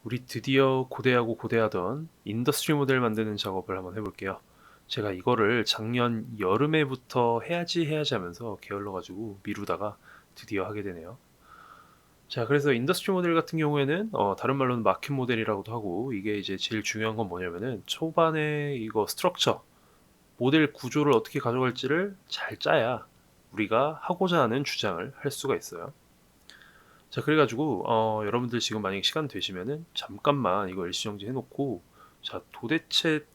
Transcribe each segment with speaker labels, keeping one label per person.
Speaker 1: 우리 드디어 고대하고 고대하던 인더스트리 모델 만드는 작업을 한번 해볼게요. 제가 이거를 작년 여름에부터 해야지 하면서 게을러가지고 미루다가 드디어 하게 되네요. 자, 그래서 인더스트리 모델 같은 경우에는 다른 말로는 마켓 모델이라고도 하고, 이게 이제 제일 중요한 건 뭐냐면은 초반에 이거 스트럭처, 모델 구조를 어떻게 가져갈지를 잘 짜야 우리가 하고자 하는 주장을 할 수가 있어요. 자, 그래가지고 여러분들 지금 만약에 시간 되시면은 잠깐만 이거 일시정지 해놓고, 자, 도대체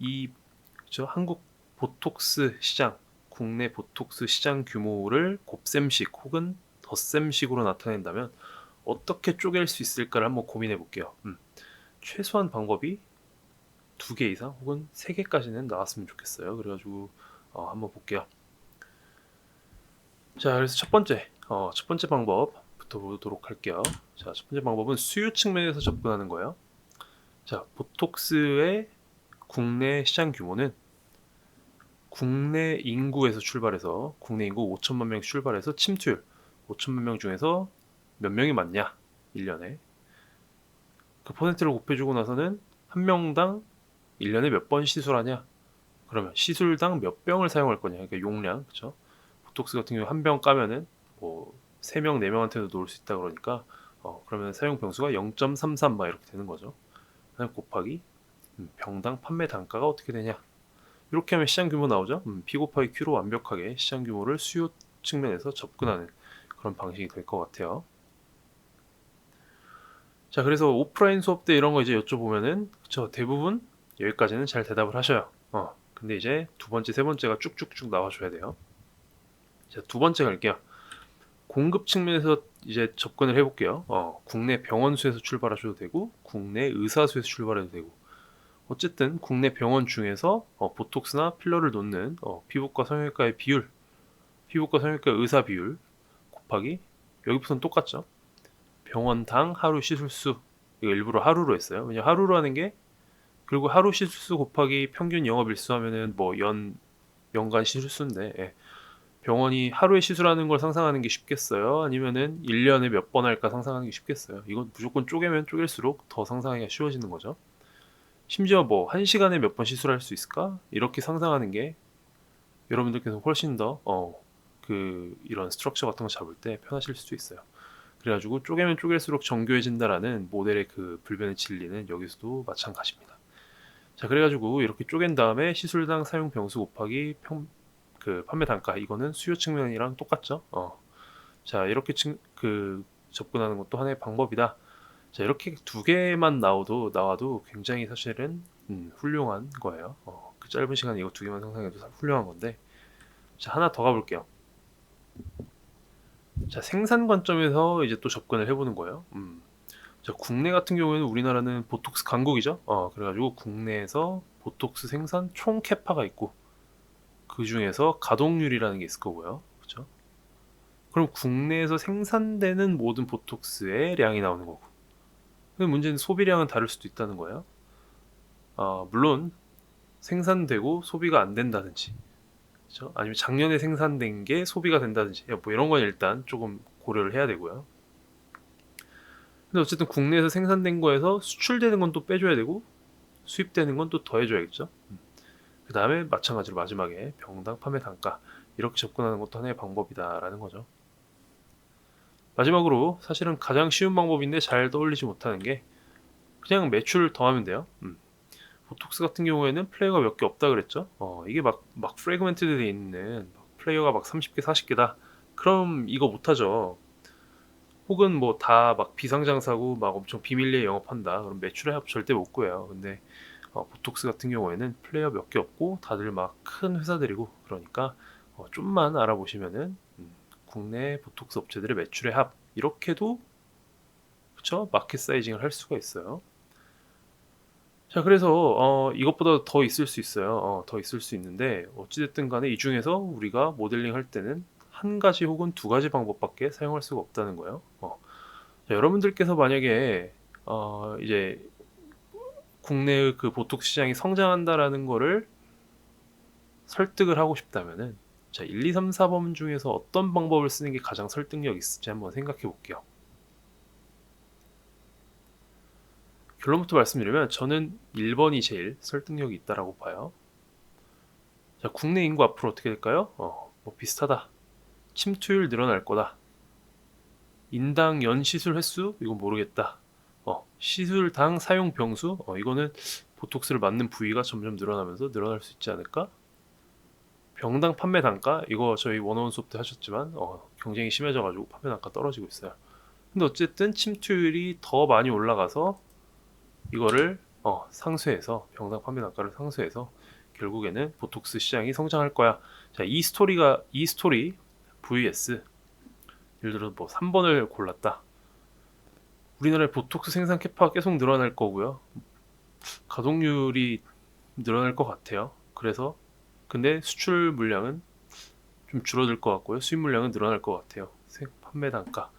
Speaker 1: 이 한국 보톡스 시장, 국내 보톡스 시장 규모를 곱셈식 혹은 덧셈식으로 나타낸다면 어떻게 쪼갤 수 있을까를 한번 고민해 볼게요. 최소한 방법이 2개 이상 혹은 3개까지는 나왔으면 좋겠어요. 그래가지고 한번 볼게요. 자, 그래서 첫 번째 방법부터 보도록 할게요. 자, 첫 번째 방법은 수요 측면에서 접근하는 거예요. 자, 보톡스의 국내 시장 규모는 국내 인구에서 출발해서, 국내 인구 5천만 명 출발해서 침투율 5천만 명 중에서 몇 명이 맞냐, 1년에 그 퍼센트를 곱해주고 나서는 한 명당 1년에 몇 번 시술하냐, 그러면 시술당 몇 병을 사용할 거냐, 그러니까 용량, 그쵸? 보톡스 같은 경우 한 병 까면은 뭐 3명 4명한테도 놓을 수 있다 그러니까 그러면 사용 병수가 0.33 막 이렇게 되는 거죠. 곱하기 병당 판매 단가가 어떻게 되냐, 이렇게 하면 시장 규모 나오죠. P 곱하기 Q로 완벽하게 시장 규모를 수요 측면에서 접근하는 그런 방식이 될 것 같아요. 자, 그래서 오프라인 수업 때 이런 거 이제 여쭤보면은, 그쵸, 대부분 여기까지는 잘 대답을 하셔요. 근데 이제 두 번째, 세 번째가 쭉쭉쭉 나와줘야 돼요. 자, 두 번째 갈게요. 공급 측면에서 이제 접근을 해볼게요. 국내 병원 수에서 출발하셔도 되고, 국내 의사 수에서 출발해도 되고, 어쨌든 국내 병원 중에서 보톡스나 필러를 놓는 피부과 성형외과의 비율, 피부과 성형외과 의사 비율 곱하기, 여기부터는 똑같죠. 병원당 하루 시술수, 이거 일부러 하루로 했어요. 왜냐 하루로 하는 게, 그리고 하루 시술수 곱하기 평균 영업일수 하면은 뭐 연간 시술수인데, 병원이 하루에 시술하는 걸 상상하는 게 쉽겠어요? 아니면은 1년에 몇 번 할까 상상하는 게 쉽겠어요? 이건 무조건 쪼개면 쪼갤수록 더 상상하기가 쉬워지는 거죠. 심지어 뭐 1시간에 몇 번 시술할 수 있을까? 이렇게 상상하는 게 여러분들께서 훨씬 더 이런 스트럭처 같은 거 잡을 때 편하실 수도 있어요. 그래가지고 쪼개면 쪼갤수록 정교해진다라는 모델의 그 불변의 진리는 여기서도 마찬가지입니다. 자, 그래가지고 이렇게 쪼갠 다음에 시술당 사용 병수 곱하기 판매 단가, 이거는 수요 측면이랑 똑같죠. 자, 이렇게 접근하는 것도 하나의 방법이다. 자, 이렇게 2개만 나와도 굉장히 사실은 훌륭한 거예요. 그 짧은 시간에 이거 2개만 상상해도 훌륭한 건데, 자, 하나 더 가볼게요. 자, 생산 관점에서 이제 또 접근을 해보는 거예요. 자, 국내 같은 경우에는 우리나라는 보톡스 강국이죠. 그래가지고 국내에서 보톡스 생산 총 캐파가 있고, 그 중에서 가동률이라는 게 있을 거고요. 그렇죠? 그럼 국내에서 생산되는 모든 보톡스의 량이 나오는 거고, 근데 문제는 소비량은 다를 수도 있다는 거예요. 물론 생산되고 소비가 안 된다든지, 그렇죠? 아니면 작년에 생산된 게 소비가 된다든지, 뭐 이런 건 일단 조금 고려를 해야 되고요. 근데 어쨌든 국내에서 생산된 거에서 수출되는 건 또 빼줘야 되고, 수입되는 건 또 더해줘야겠죠. 그 다음에 마찬가지로 마지막에 병당 판매 단가, 이렇게 접근하는 것도 하나의 방법이다라는 거죠. 마지막으로 사실은 가장 쉬운 방법인데 잘 떠올리지 못하는 게, 그냥 매출을 더하면 돼요. 보톡스 같은 경우에는 플레이어가 몇 개 없다 그랬죠. 이게 막 프래그멘트드 돼 있는, 플레이어가 막 30개 40개다, 그럼 이거 못하죠. 혹은 뭐 다 막 비상장사고 막 엄청 비밀리에 영업한다, 그럼 매출의 합 절대 못 구해요. 근데 보톡스 같은 경우에는 플레이어 몇 개 없고 다들 막 큰 회사들이고, 그러니까 좀만 알아보시면은 국내 보톡스 업체들의 매출의 합, 이렇게도, 그쵸, 마켓 사이징을 할 수가 있어요. 자, 그래서 이것보다 더 있을 수 있어요. 더 있을 수 있는데, 어찌됐든 간에 이 중에서 우리가 모델링 할 때는 한 가지 혹은 2가지 방법밖에 사용할 수가 없다는 거예요. 자, 여러분들께서 만약에 이제 국내의 그 보톡스 시장이 성장한다라는 거를 설득을 하고 싶다면은, 자, 1, 2, 3, 4번 중에서 어떤 방법을 쓰는 게 가장 설득력 있을지 한번 생각해 볼게요. 결론부터 말씀드리면 저는 1번이 제일 설득력이 있다라고 봐요. 자, 국내 인구 앞으로 어떻게 될까요? 뭐 비슷하다. 침투율 늘어날 거다. 인당 연 시술 횟수? 이건 모르겠다. 시술당 사용 병수? 이거는 보톡스를 맞는 부위가 점점 늘어나면서 늘어날 수 있지 않을까? 병당 판매 단가? 이거 저희 원어원 수업 때 하셨지만 경쟁이 심해져가지고 판매 단가 떨어지고 있어요. 근데 어쨌든 침투율이 더 많이 올라가서 이거를 상쇄해서 병당 판매 단가를 상쇄해서 결국에는 보톡스 시장이 성장할 거야. 자, 이 스토리 vs 예를 들어 뭐 3번을 골랐다. 우리나라의 보톡스 생산 캐파가 계속 늘어날 거고요. 가동률이 늘어날 것 같아요. 그래서 근데 수출 물량은 좀 줄어들 것 같고요. 수입 물량은 늘어날 것 같아요. 판매 단가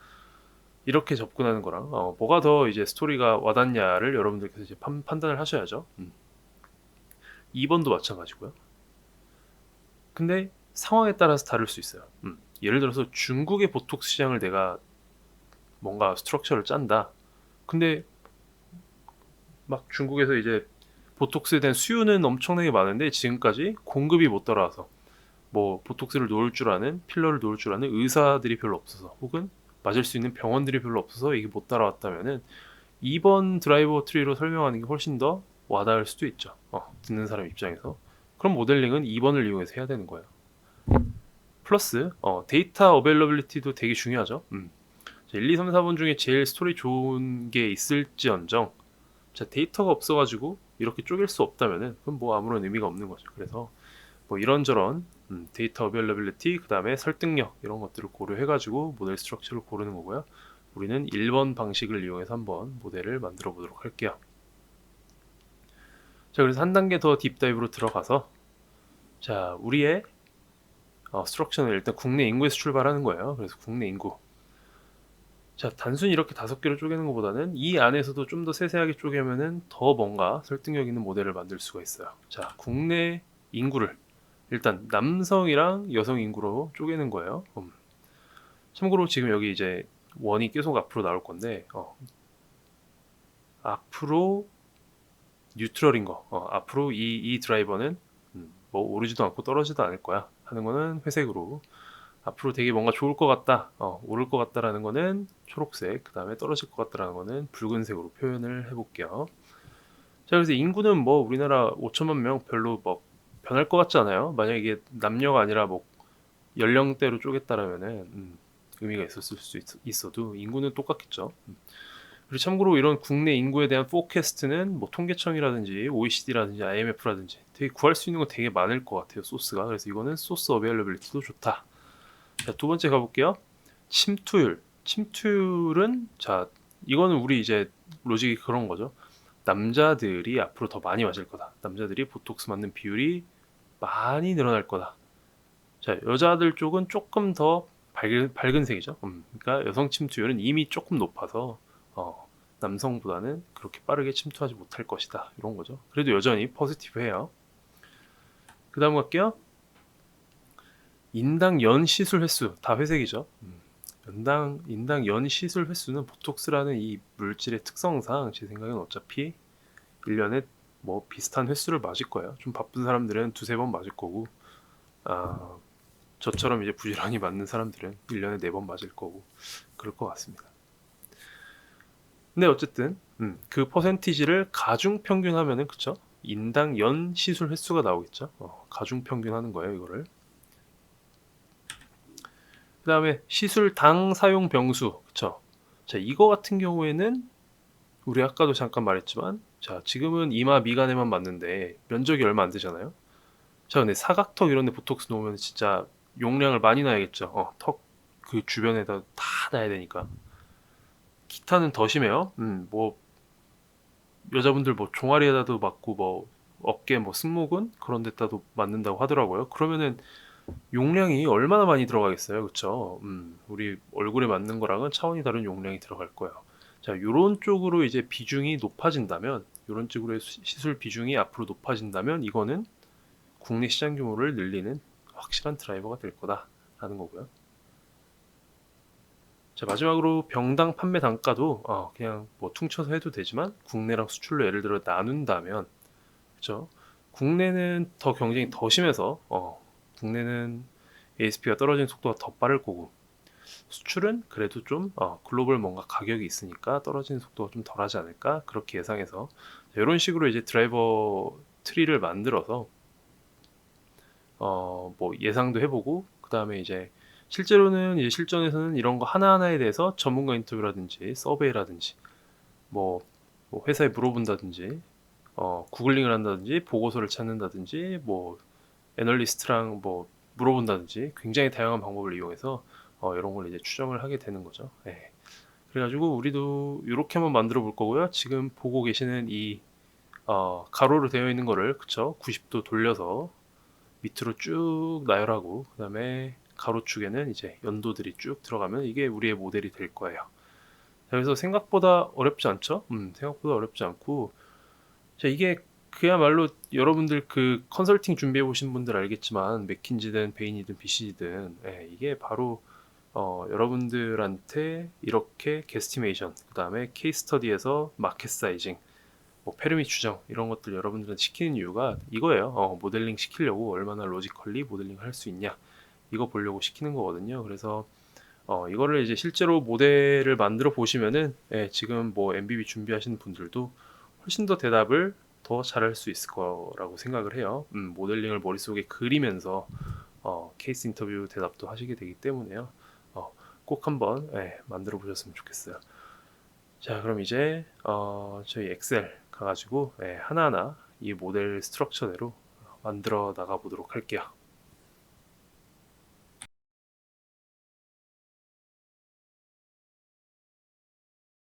Speaker 1: 이렇게 접근하는 거랑 뭐가 더 이제 스토리가 와닿냐를 여러분들께서 이제 판단을 하셔야죠. 2번도 마찬가지고요. 근데 상황에 따라서 다를 수 있어요. 예를 들어서 중국의 보톡스 시장을 내가 뭔가 스트럭처를 짠다. 근데 막 중국에서 이제 보톡스에 대한 수요는 엄청나게 많은데 지금까지 공급이 못 따라와서 뭐 보톡스를 놓을 줄 아는 필러를 놓을 줄 아는 의사들이 별로 없어서 혹은 맞을 수 있는 병원들이 별로 없어서 이게 못 따라왔다면은 2번 드라이버 트리로 설명하는 게 훨씬 더 와닿을 수도 있죠. 듣는 사람 입장에서. 그럼 모델링은 2번을 이용해서 해야 되는 거예요. 플러스 데이터 어베일러빌리티도 되게 중요하죠. 1, 2, 3, 4번 중에 제일 스토리 좋은 게 있을지언정 자, 데이터가 없어가지고 이렇게 쪼갤 수 없다면은 그건 뭐 아무런 의미가 없는 거죠. 그래서 뭐 이런저런 데이터 어베일러빌리티 그 다음에 설득력 이런 것들을 고려해가지고 모델 스트럭처를 고르는 거고요. 우리는 1번 방식을 이용해서 한번 모델을 만들어 보도록 할게요. 자, 그래서 한 단계 더 딥다이브로 들어가서 자, 우리의 스트럭처는 일단 국내 인구에서 출발하는 거예요. 그래서 국내 인구. 자, 단순히 이렇게 5개로 쪼개는 것보다는 이 안에서도 좀 더 세세하게 쪼개면은 더 뭔가 설득력 있는 모델을 만들 수가 있어요. 자, 국내 인구를 일단 남성이랑 여성 인구로 쪼개는 거예요. 참고로 지금 여기 이제 원이 계속 앞으로 나올 건데 앞으로 뉴트럴인 거 앞으로 이 드라이버는 뭐 오르지도 않고 떨어지도 않을 거야 하는 거는 회색으로 앞으로 되게 뭔가 좋을 것 같다 오를 것 같다라는 거는 초록색 그 다음에 떨어질 것 같다라는 거는 붉은색으로 표현을 해볼게요. 자, 그래서 인구는 뭐 우리나라 5천만 명 별로 뭐 변할 것 같지 않아요. 만약에 이게 남녀가 아니라 뭐 연령대로 쪼갰다라면은 의미가 있었을 수 있어도 인구는 똑같겠죠. 그리고 참고로 이런 국내 인구에 대한 포캐스트는 뭐 통계청이라든지 OECD라든지 IMF라든지 되게 구할 수 있는 거 되게 많을 것 같아요. 소스가. 그래서 이거는 소스 어베일러빌리티도 좋다. 자, 두 번째 가볼게요. 침투율. 침투율은 자, 이거는 우리 이제 로직이 그런 거죠. 남자들이 앞으로 더 많이 맞을 거다. 남자들이 보톡스 맞는 비율이 많이 늘어날 거다. 자, 여자들 쪽은 조금 더 밝은 색이죠. 그러니까 여성 침투율은 이미 조금 높아서 남성보다는 그렇게 빠르게 침투하지 못할 것이다. 이런 거죠. 그래도 여전히 포지티브해요. 그 다음 갈게요. 인당 연 시술 횟수 다 회색이죠. 인당 연 시술 횟수는 보톡스라는 이 물질의 특성상 제 생각엔 어차피 1년에 뭐 비슷한 횟수를 맞을 거예요. 좀 바쁜 사람들은 두세 번 맞을 거고 저처럼 이제 부지런히 맞는 사람들은 1년에 4번 맞을 거고 그럴 것 같습니다. 근데 어쨌든 그 퍼센티지를 가중 평균하면은 그쵸? 인당 연 시술 횟수가 나오겠죠. 가중 평균하는 거예요, 이거를. 그 다음에 시술 당 사용 병수, 그쵸? 자, 이거 같은 경우에는 우리 아까도 잠깐 말했지만, 자, 지금은 이마 미간에만 맞는데 면적이 얼마 안 되잖아요. 자, 근데 사각턱 이런 데 보톡스 놓으면 진짜 용량을 많이 놔야겠죠. 턱 그 주변에다 다 놔야 되니까. 기타는 더 심해요. 뭐 여자분들 뭐 종아리에다도 맞고 뭐 어깨 뭐 승모근 그런 데다도 맞는다고 하더라고요. 그러면은 용량이 얼마나 많이 들어가겠어요, 그쵸? 우리 얼굴에 맞는 거랑은 차원이 다른 용량이 들어갈 거예요. 자, 요런 쪽으로 이제 비중이 높아진다면, 요런 쪽으로의 시술 비중이 앞으로 높아진다면 이거는 국내 시장 규모를 늘리는 확실한 드라이버가 될 거다라는 거고요. 자, 마지막으로 병당 판매 단가도 그냥 뭐 퉁쳐서 해도 되지만 국내랑 수출로 예를 들어 나눈다면, 그죠? 국내는 더 경쟁이 더 심해서 국내는 ASP가 떨어지는 속도가 더 빠를 거고, 수출은 그래도 좀 글로벌 뭔가 가격이 있으니까 떨어지는 속도가 좀 덜하지 않을까 그렇게 예상해서 이런 식으로 이제 드라이버 트리를 만들어서 뭐 예상도 해보고, 그 다음에 이제 실제로는 이제 실전에서는 이런 거 하나하나에 대해서 전문가 인터뷰라든지 서베이라든지 뭐, 뭐 회사에 물어본다든지 구글링을 한다든지 보고서를 찾는다든지 뭐 애널리스트랑 뭐 물어본다든지 굉장히 다양한 방법을 이용해서 이런 걸 이제 추정을 하게 되는 거죠. 예. 그래가지고 우리도 이렇게 한번 만들어 볼 거고요. 지금 보고 계시는 이 가로로 되어 있는 거를, 그쵸? 90도 돌려서 밑으로 쭉 나열하고, 그 다음에 가로축에는 이제 연도들이 쭉 들어가면 이게 우리의 모델이 될 거예요. 자, 그래서 생각보다 어렵지 않죠? 생각보다 어렵지 않고, 자, 이게 그야말로 여러분들 그 컨설팅 준비해 보신 분들 알겠지만 맥킨지든 베인이든 BC든 이게 바로 여러분들한테 이렇게 게스티메이션, 그 다음에 케이스 스터디에서 마켓 사이징, 뭐 페르미 추정 이런 것들 여러분들한테 시키는 이유가 이거예요. 모델링 시키려고 얼마나 로지컬리 모델링 할 수 있냐, 이거 보려고 시키는 거거든요. 그래서 이거를 이제 실제로 모델을 만들어 보시면은 지금 뭐 MBB 준비하시는 분들도 훨씬 더 대답을 더 잘할 수 있을 거라고 생각을 해요. 모델링을 머릿속에 그리면서 케이스 인터뷰 대답도 하시게 되기 때문에요. 꼭 한번 만들어 보셨으면 좋겠어요. 자, 그럼 이제 저희 엑셀 가가지고 하나하나 이 모델 스트럭처대로 만들어 나가 보도록 할게요.